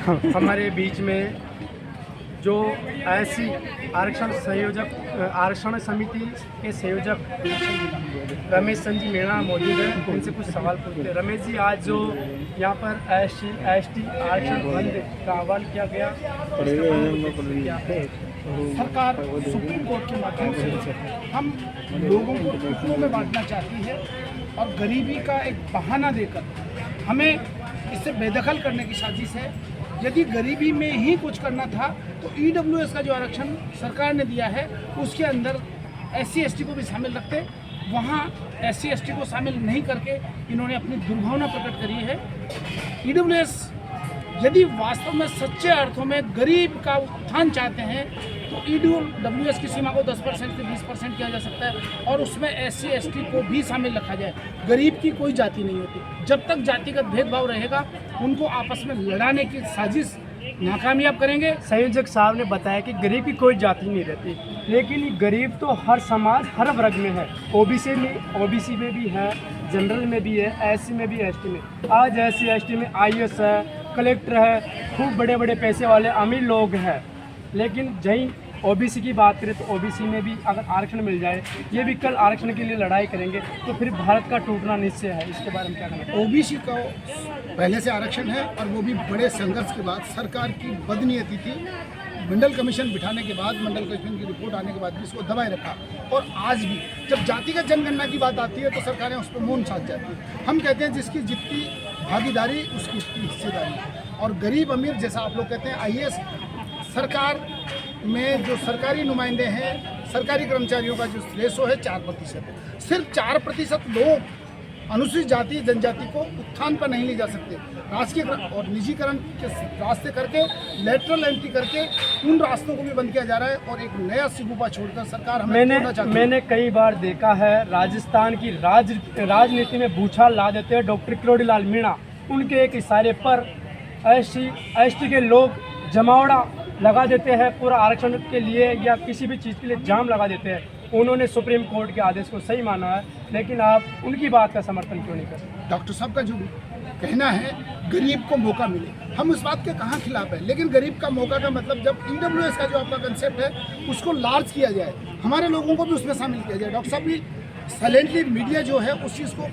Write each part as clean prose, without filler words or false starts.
हमारे बीच में जो ऐसी आरक्षण समिति के संयोजक रमेश संजी मीणा मौजूद है, उनसे कुछ सवाल पूछते हैं। रमेश जी, आज जो यहाँ पर SC/ST आरक्षण बंद का आह्वान किया गया, सरकार सुप्रीम कोर्ट के माध्यम से हम लोगों को टुकड़ों में बांटना चाहती है और गरीबी का एक बहाना देकर हमें इससे बेदखल करने की साजिश है। यदि गरीबी में ही कुछ करना था तो EWS का जो आरक्षण सरकार ने दिया है उसके अंदर SC/ST को भी शामिल रखते। वहाँ SC/ST को शामिल नहीं करके इन्होंने अपनी दुर्भावना प्रकट करी है। EWS यदि वास्तव में सच्चे अर्थों में गरीब का उत्थान चाहते हैं तो EWS की सीमा को 10% से 20% किया जा सकता है और उसमें SC/ST को भी शामिल रखा जाए। गरीब की कोई जाति नहीं होती। जब तक जातिगत भेदभाव रहेगा उनको आपस में लड़ाने की साजिश नाकामयाब करेंगे। संयोजक साहब ने बताया कि गरीब की कोई जाति नहीं रहती, लेकिन गरीब तो हर समाज हर वर्ग में है। OBC में भी है, जनरल में भी है, SC में भी, ST में। आज SC/ST में IAS है, कलेक्टर है, खूब बड़े बड़े पैसे वाले अमीर लोग हैं। लेकिन जहीं OBC की बात करें तो OBC में भी अगर आरक्षण मिल जाए, ये भी कल आरक्षण के लिए लड़ाई करेंगे, तो फिर भारत का टूटना निश्चय है। इसके बारे में क्या कहना है? OBC का पहले से आरक्षण है और वो भी बड़े संघर्ष के बाद सरकार की बदनीयती थी। मंडल कमीशन बिठाने के बाद, मंडल कमीशन की रिपोर्ट आने के बाद भी इसको दबाए रखा और आज भी जब जातिगत जनगणना की बात आती है तो सरकारें उस पर मौन साध जाती है। हम कहते हैं जिसकी जितनी भागीदारी उसकी उतनी हिस्सेदारी। और गरीब अमीर जैसा आप लोग कहते हैं, IAS सरकार में जो सरकारी नुमाइंदे हैं, सरकारी कर्मचारियों का जो रेशो है 4% है। सिर्फ 4% लोग अनुसूचित जाति जनजाति को उत्थान पर नहीं ले जा सकते। राजकीय और निजीकरण के रास्ते करके, लेटरल एंट्री करके उन रास्तों को भी बंद किया जा रहा है और एक नया सिगुफा छोड़कर सरकार हमें तोड़ना चाहती है। मैंने कई बार देखा है राजस्थान की राजनीति में भूचाल ला देते हैं डॉक्टर किरोड़ी लाल मीणा। उनके एक इशारे पर SC/ST के लोग जमावड़ा लगा देते हैं, पूरा आरक्षण के लिए या किसी भी चीज़ के लिए जाम लगा देते हैं। उन्होंने सुप्रीम कोर्ट के आदेश को सही माना है, लेकिन आप उनकी बात का समर्थन क्यों नहीं करते? डॉक्टर साहब का जो कहना है गरीब को मौका मिले, हम उस बात के कहाँ खिलाफ है, लेकिन गरीब का मौका का मतलब जब EWS का जो आपका कंसेप्ट है उसको लार्ज किया जाए, हमारे लोगों को भी उसमें शामिल किया जाए। डॉक्टर साहब भी साइलेंटली मीडिया जो है उस चीज़ को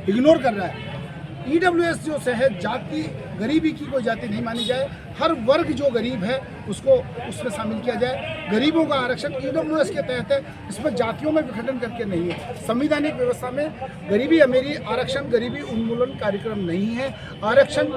इग्नोर कर रहा है। EWS जो से है, जाति गरीबी की कोई जाति नहीं मानी जाए, हर वर्ग जो गरीब है उसको उसमें शामिल किया जाए। गरीबों का आरक्षण EWS के तहत है, इसमें जातियों में विघटन करके नहीं है। संवैधानिक व्यवस्था में गरीबी अमीरी आरक्षण गरीबी उन्मूलन कार्यक्रम नहीं है। आरक्षण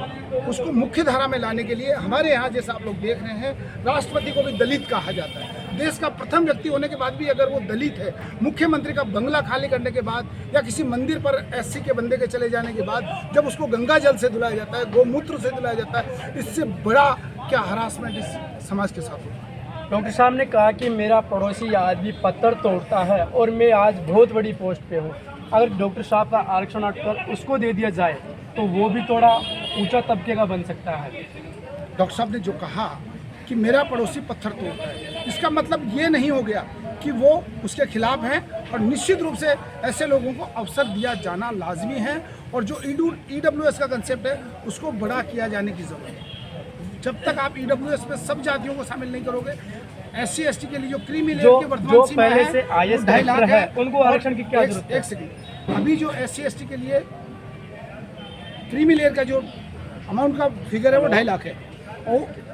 उसको मुख्य धारा में लाने के लिए हमारे यहाँ जैसा आप लोग देख रहे हैं, राष्ट्रपति को भी दलित कहा जाता है। देश का प्रथम व्यक्ति होने के बाद भी अगर वो दलित है, मुख्यमंत्री का बंगला खाली करने के बाद या किसी मंदिर पर SC के बंदे के चले जाने के बाद जब उसको गंगा जल से धुलाया जाता है, गोमूत्र से धुलाया जाता है, इससे बड़ा क्या हरासमेंट इस समाज के साथ होता है? डॉक्टर साहब ने कहा कि मेरा पड़ोसी आज भी पत्थर तोड़ता है और मैं आज बहुत बड़ी पोस्ट पे हूँ। अगर डॉक्टर साहब का आरक्षण हटकर उसको दे दिया जाए तो वो भी थोड़ा ऊंचा तबके का बन सकता है। डॉक्टर साहब ने जो कहा कि मेरा पड़ोसी पत्थर तोड़ता है, इसका मतलब ये नहीं हो गया कि वो उसके खिलाफ है और निश्चित रूप से ऐसे लोगों को अवसर दिया जाना लाजमी है और जो EWS का कंसेप्ट है उसको बड़ा किया जाने की ज़रूरत है। जब तक आप EWS में सब जातियों को शामिल नहीं करोगे, SC/ST के लिए जो क्रीमी लेयर की वर्तमान सीमा है 2.5 लाख है, उनको आरक्षण की क्या जरूरत है? एक सेकंड, अभी जो SC/ST के लिए क्रीमी लेयर का जो अमाउंट का फिगर है वो 2.5 लाख है और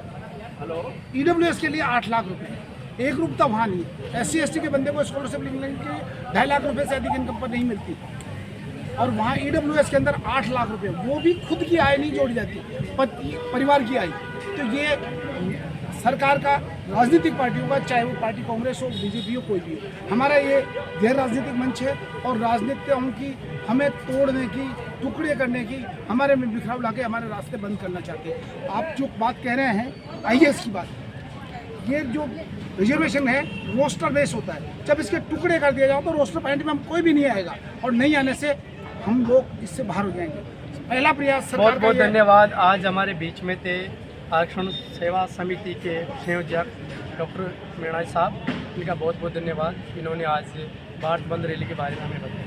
EWS के लिए 8 लाख रुपए है। एक रुपया वहाँ नहीं है। SC/ST के बंदे को स्कॉलरशिप लेने के लिए 2.5 लाख रुपए से अधिक इनकम पर नहीं मिलती और वहाँ EWS के अंदर 8 लाख रुपए, वो भी खुद की आय नहीं जोड़ी जाती, परिवार की आय। तो ये सरकार का राजनीतिक पार्टियों का, चाहे वो पार्टी कांग्रेस हो, BJP हो, कोई भी हो, हमारा ये गैर राजनीतिक मंच है और राजनीतियों की हमें तोड़ने की, टुकड़े करने की, हमारे में बिखराव लाके हमारे रास्ते बंद करना चाहते हैं। आप जो बात कह रहे हैं IAS की बात, ये जो रिजर्वेशन है रोस्टर बेस होता है। जब इसके टुकड़े कर दिया जाओ तो रोस्टर पॉइंट में हम कोई भी नहीं आएगा और नहीं आने से हम लोग इससे बाहर हो जाएंगे। पहला प्रयास सरकार का। बहुत धन्यवाद। आज हमारे बीच में थे आरक्षण सेवा समिति के संयोजक डॉक्टर मीणा साहब, इनका बहुत बहुत धन्यवाद। इन्होंने आज भारत बंद रैली के बारे में हमें बताया।